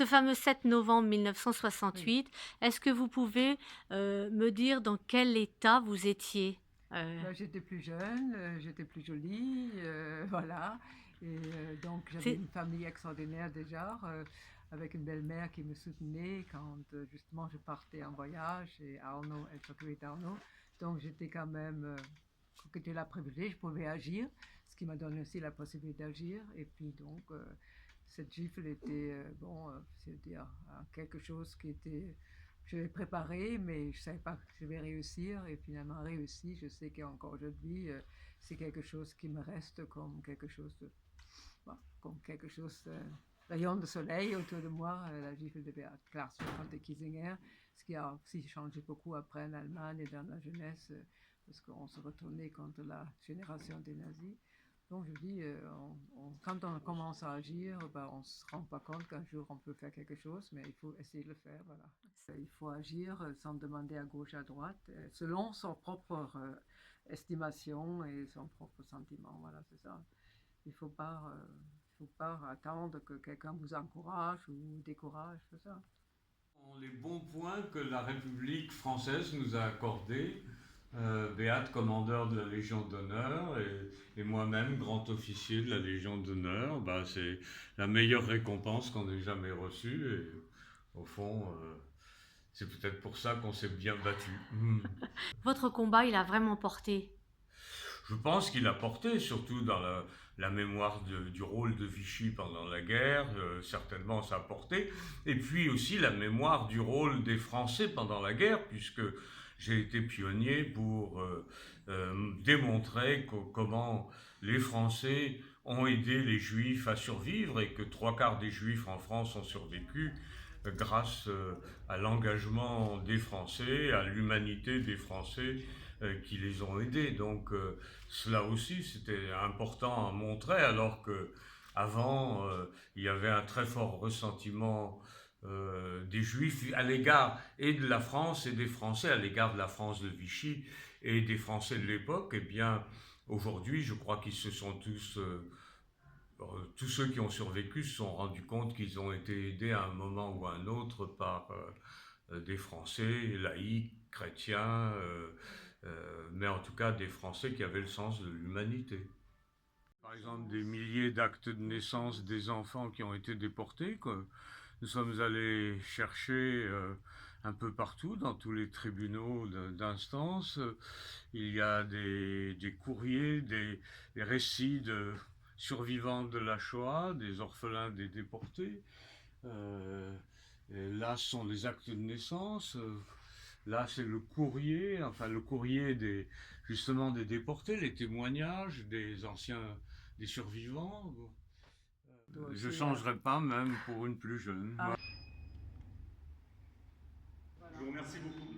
Ce fameux 7 novembre 1968, Oui. est-ce que vous pouvez, me dire dans quel état vous étiez? Heu, Bah, j'étais plus jeune, j'étais plus jolie, voilà et donc j'avais c'est une famille extraordinaire déjà, avec une belle-mère qui me soutenait quand, justement je partais en voyage et Arnaud elle s'occupait d'Arnaud. Donc j'étais quand même, côté la privilégiée, je pouvais agir, ce qui m'a donné aussi la possibilité d'agir et puis donc cette gifle était, bon, c'est-à-dire, quelque chose qui était je l'ai préparé, mais je ne savais pas que je vais réussir et finalement réussi. Je sais qu'encore aujourd'hui, c'est quelque chose qui me reste comme quelque chose de, bon, comme quelque chose, rayon de soleil autour de moi, la gifle de Beat Clark de Kiesinger, ce qui a aussi changé beaucoup après en Allemagne et dans la jeunesse, parce qu'on se retournait contre la génération des nazis. Donc je dis, quand on commence à agir, ben, on ne se rend pas compte qu'un jour on peut faire quelque chose, mais il faut essayer de le faire. Voilà. Il faut agir sans demander à gauche, à droite, selon son propre estimation et son propre sentiment. Voilà, c'est ça. Il faut pas attendre que quelqu'un vous encourage ou vous décourage, c'est ça. Les bons points que la République française nous a accordés, Béat, commandeur de la Légion d'honneur, et moi-même, grand officier de la Légion d'honneur, bah, c'est la meilleure récompense qu'on ait jamais reçue. Et au fond, c'est peut-être pour ça qu'on s'est bien battu. Votre combat, il a vraiment porté. Je pense qu'il a porté, surtout dans la mémoire du rôle de Vichy pendant la guerre, certainement ça a porté, et puis aussi la mémoire du rôle des Français pendant la guerre, puisque j'ai été pionnier pour démontrer comment les Français ont aidé les Juifs à survivre et que trois quarts des Juifs en France ont survécu grâce à l'engagement des Français, à l'humanité des Français qui les ont aidés. Donc cela aussi c'était important à montrer, alors que avant il y avait un très fort ressentiment des Juifs à l'égard et de la France et des Français à l'égard de la France de Vichy et des Français de l'époque. Eh bien aujourd'hui je crois qu'ils se sont tous ceux qui ont survécu se sont rendus compte qu'ils ont été aidés à un moment ou à un autre par des Français laïcs, chrétiens, mais en tout cas des Français qui avaient le sens de l'humanité. Par exemple, des milliers d'actes de naissance des enfants qui ont été déportés, quoi. Nous sommes allés chercher un peu partout, dans tous les tribunaux d'instance. Il y a des courriers, des récits de survivants de la Shoah, des orphelins des déportés. Et là, ce sont les actes de naissance. Là, c'est le courrier, enfin le courrier justement des déportés, les témoignages des anciens, des survivants. Je ne changerais pas même pour une plus jeune. Ah, Je vous remercie beaucoup.